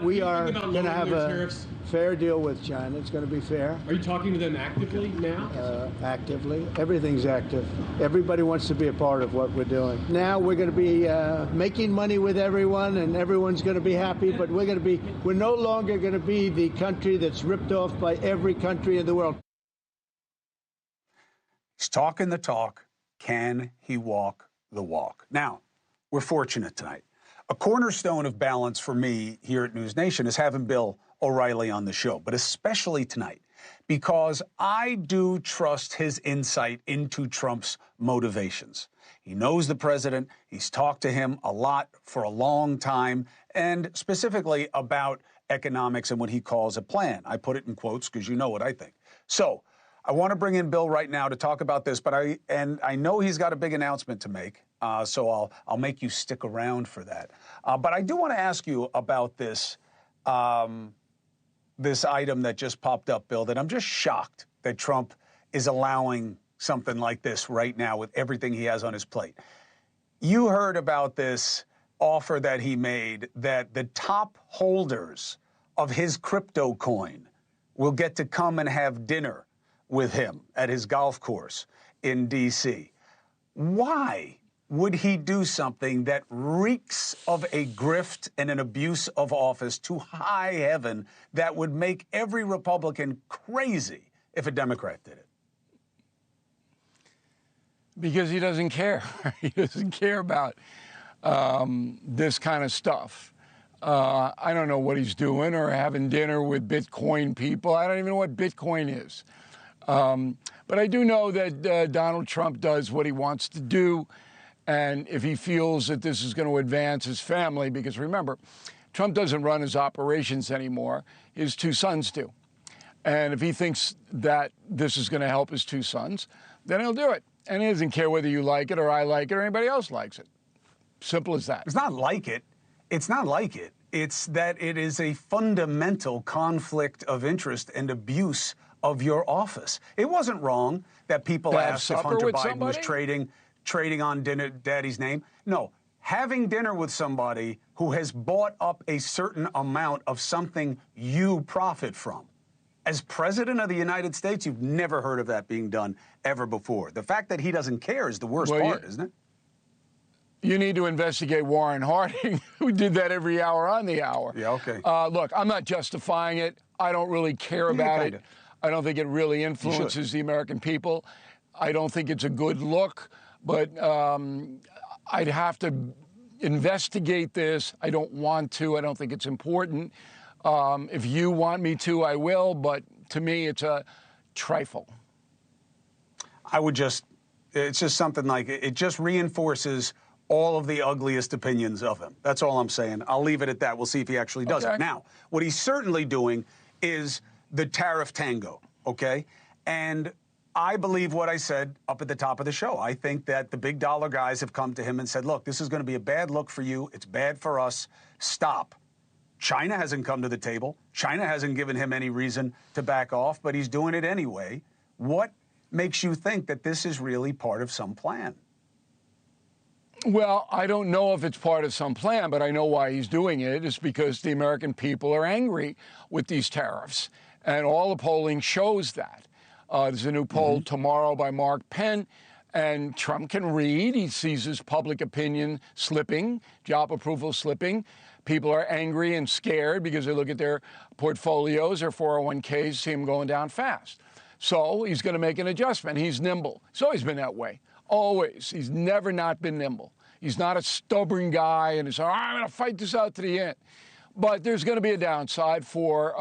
We are going to have a fair deal with China. It's going to be fair. Are you talking to them actively now? Actively. Everything's active. Everybody wants to be a part of what we're doing. Now we're going to be making money with everyone, and everyone's going to be happy, but we're no longer going to be the country that's ripped off by every country in the world. He's talking the talk. Can he walk the walk? Now, we're fortunate tonight. A cornerstone of balance for me here at NewsNation is having Bill O'Reilly on the show, but especially tonight, because I do trust his insight into Trump's motivations. He knows the president. He's talked to him a lot for a long time, and specifically about economics and what he calls a plan. I put it in quotes because you know what I think. So I want to bring in Bill right now to talk about this, but I know he's got a big announcement to make, so I'll make you stick around for that. But I do want to ask you about this this item that just popped up, Bill, that I'm just shocked that Trump is allowing something like this right now with everything he has on his plate. You heard about this offer that he made that the top holders of his crypto coin will get to come and have dinner with him at his golf course in D.C. Why would he do something that reeks of a grift and an abuse of office to high heaven that would make every Republican crazy if a Democrat did it? Because he doesn't care. He doesn't care about this kind of stuff. I don't know what he's doing, or having dinner with Bitcoin people. I don't even know what Bitcoin is. But I do know that Donald Trump does what he wants to do. And if he feels that this is going to advance his family, because remember, Trump doesn't run his operations anymore. His two sons do. And if he thinks that this is going to help his two sons, then he'll do it. And he doesn't care whether you like it or I like it or anybody else likes it. Simple as that. It's not like it. It's not like it. It's that it is a fundamental conflict of interest and abuse of your office. It wasn't wrong that people asked if Hunter Biden was trading on Daddy's name. No, having dinner with somebody who has bought up a certain amount of something you profit from. As president of the United States, you've never heard of that being done ever before. The fact that he doesn't care is the worst part, isn't it? You need to investigate Warren Harding, who did that every hour on the hour. Yeah, okay. Look, I'm not justifying it. I don't really care about it. I don't think it really influences the American people. I don't think it's a good look, but I'd have to investigate this. I don't want to. I don't think it's important. If you want me to, I will, but to me, it's a trifle. It's just something like, it just reinforces all of the ugliest opinions of him. That's all I'm saying. I'll leave it at that. We'll see if he actually does it. Now, what he's certainly doing is the tariff tango, okay? And I believe what I said up at the top of the show. I think that the big dollar guys have come to him and said, look, this is going to be a bad look for you. It's bad for us. Stop. China hasn't come to the table. China hasn't given him any reason to back off, but he's doing it anyway. What makes you think that this is really part of some plan? Well, I don't know if it's part of some plan, but I know why he's doing it. It's because the American people are angry with these tariffs. And all the polling shows that. There's a new poll tomorrow by Mark Penn, and Trump can read. He sees his public opinion slipping, job approval slipping. People are angry and scared because they look at their portfolios, their 401ks, see them going down fast. So he's going to make an adjustment. He's nimble. He's always been that way. Always. He's never not been nimble. He's not a stubborn guy and he's, I'm going to fight this out to the end. But there's going to be a downside for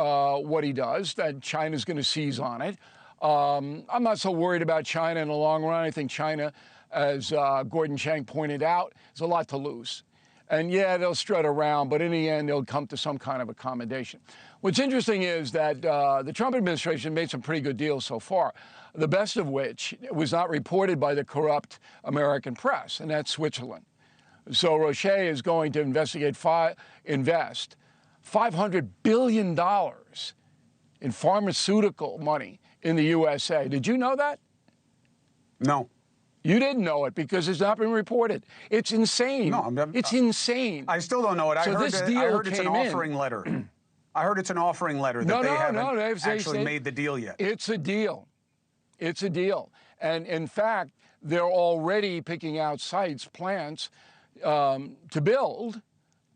what he does, that China's going to seize on it. I'm not so worried about China in the long run. I think China, as Gordon Chang pointed out, has a lot to lose. And yeah, they'll strut around, but in the end, they'll come to some kind of accommodation. What's interesting is that the Trump administration made some pretty good deals so far, the best of which was not reported by the corrupt American press, and that's Switzerland. So Roche is going to invest $500 billion in pharmaceutical money in the USA. Did you know that? No. You didn't know it because it's not been reported. It's insane. No, it's insane. I still don't know it. So this deal I heard it's an came in. offering letter. I heard it's an offering letter that they haven't actually made the deal yet. It's a deal. It's a deal. And in fact, they're already picking out sites, plants to build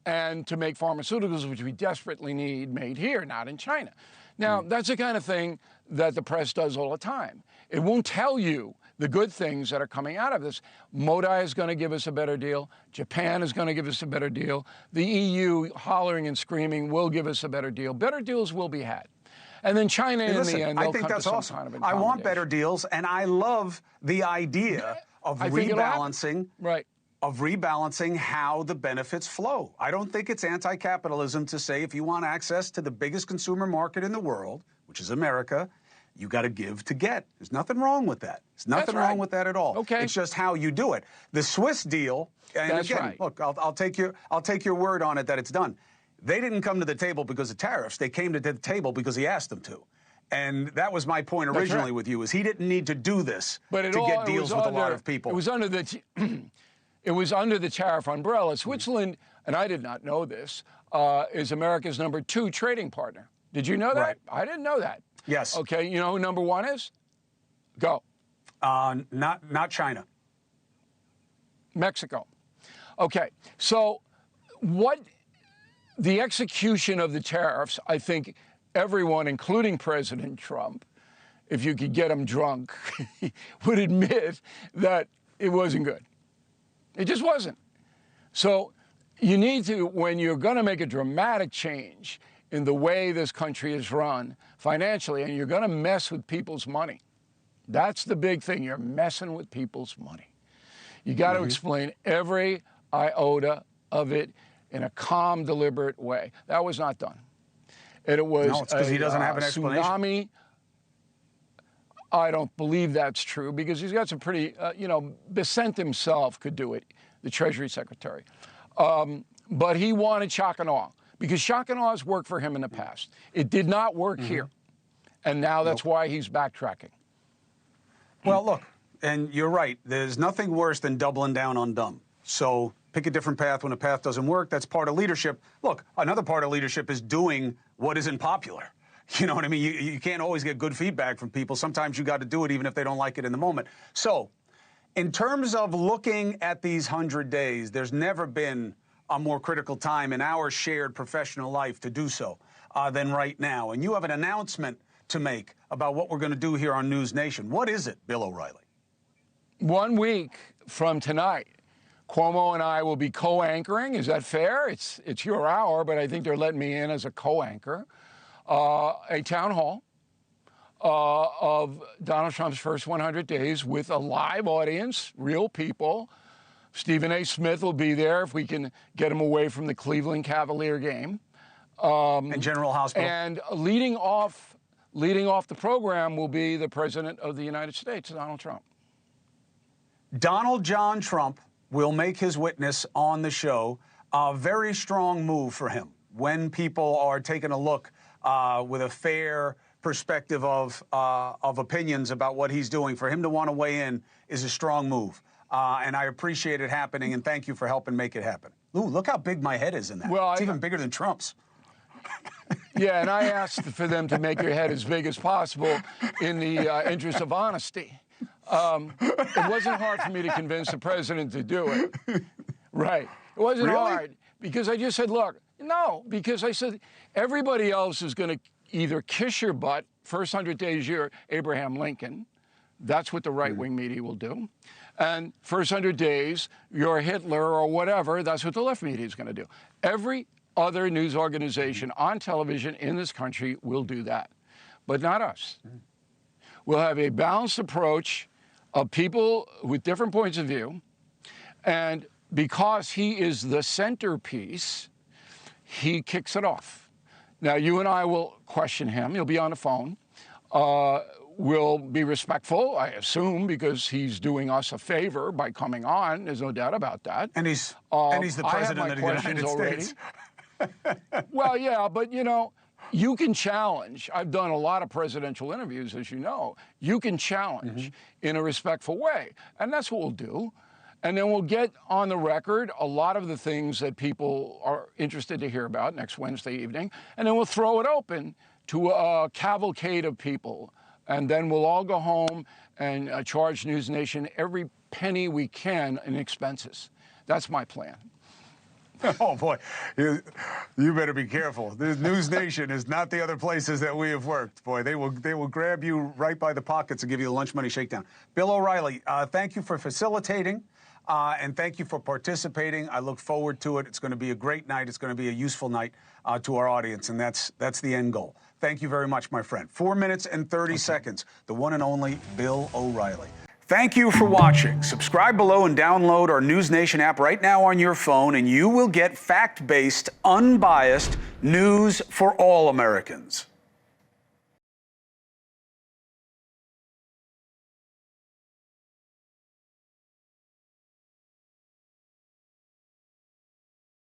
and to make pharmaceuticals, which we desperately need, made here, not in China. Now, that's the kind of thing that the press does all the time. It won't tell you the good things that are coming out of this. Modi is going to give us a better deal. Japan is going to give us a better deal. The EU, hollering and screaming, will give us a better deal. Better deals will be had. And then China, in the end, they'll I think come that's to some awesome. kind of I want accommodation. better deals, and I love the idea of rebalancing. Right. Of rebalancing how the benefits flow. I don't think it's anti-capitalism to say if you want access to the biggest consumer market in the world, which is America, you got to give to get. There's nothing wrong with that. There's nothing wrong with that at all. Okay. It's just how you do it. The Swiss deal, and That's again, right. look, I'll take your word on it that it's done. They didn't come to the table because of tariffs. They came to the table because he asked them to. And that was my point originally with you, is he didn't need to do this to get deals with a lot of people. It was under the it was under the tariff umbrella. Switzerland, and I did not know this, is America's #2 trading partner. Did you know that? Right. I didn't know that. Yes. Okay, you know who #1 is? Go. Not China. Mexico. Okay, so what the execution of the tariffs, I think everyone, including President Trump, if you could get him drunk, would admit that it wasn't good. It just wasn't. So you need to, when you're going to make a dramatic change in the way this country is run financially, and you're going to mess with people's money, that's the big thing. You're messing with people's money. You got to explain every iota of it in a calm, deliberate way. That was not done. And it was no, it's because he doesn't have an explanation. Tsunami. I don't believe that's true because he's got some pretty, Besant himself could do it, the Treasury Secretary. But he wanted shock and awe because shock and awe has worked for him in the past. It did not work here. And now that's why he's backtracking. Well, look, and you're right. There's nothing worse than doubling down on dumb. So pick a different path when a path doesn't work. That's part of leadership. Look, another part of leadership is doing what isn't popular. You know what I mean? You can't always get good feedback from people. Sometimes you got to do it even if they don't like it in the moment. So in terms of looking at these 100 days, there's never been a more critical time in our shared professional life to do so than right now. And you have an announcement to make about what we're going to do here on NewsNation. What is it, Bill O'Reilly? 1 week from tonight, Cuomo and I will be co-anchoring. Is that fair? It's your hour, but I think they're letting me in as a co-anchor. A town hall of Donald Trump's first 100 days with a live audience, real people. Stephen A. Smith will be there if we can get him away from the Cleveland Cavalier game. And General Hospital. And leading off the program will be the President of the United States, Donald Trump. Donald John Trump will make his witness on the show. A very strong move for him when people are taking a look with a fair perspective of opinions about what he's doing. For him to want to weigh in is a strong move. And I appreciate it happening, and thank you for helping make it happen. Ooh, look how big my head is in that. Well, it's even bigger than Trump's. Yeah, and I asked for them to make your head as big as possible in the interest of honesty. It wasn't hard for me to convince the president to do it. Right. It wasn't hard because I just said, look, no, because I said everybody else is going to either kiss your butt, first 100 days you're Abraham Lincoln. That's what the right-wing media will do. And first 100 days, you're Hitler or whatever, that's what the left media is going to do. Every other news organization on television in this country will do that, but not us. We'll have a balanced approach of people with different points of view, and because he is the centerpiece, he kicks it off. Now, you and I will question him. He'll be on the phone. We'll be respectful, I assume, because he's doing us a favor by coming on. There's no doubt about that. And he's the president of the United already. States. Well, yeah, but, you can challenge. I've done a lot of presidential interviews, as you know. You can challenge in a respectful way. And that's what we'll do. And then we'll get on the record a lot of the things that people are interested to hear about next Wednesday evening. And then we'll throw it open to a cavalcade of people. And then we'll all go home and charge NewsNation every penny we can in expenses. That's my plan. Oh, boy. You better be careful. The NewsNation is not the other places that we have worked. Boy, they will grab you right by the pockets and give you the lunch money shakedown. Bill O'Reilly, thank you for facilitating. And thank you for participating. I look forward to it. It's going to be a great night. It's going to be a useful night to our audience, and that's the end goal. Thank you very much, my friend. 4 minutes and 30 seconds. The one and only Bill O'Reilly. Thank you for watching. Subscribe below and download our NewsNation app right now on your phone, and you will get fact-based, unbiased news for all Americans.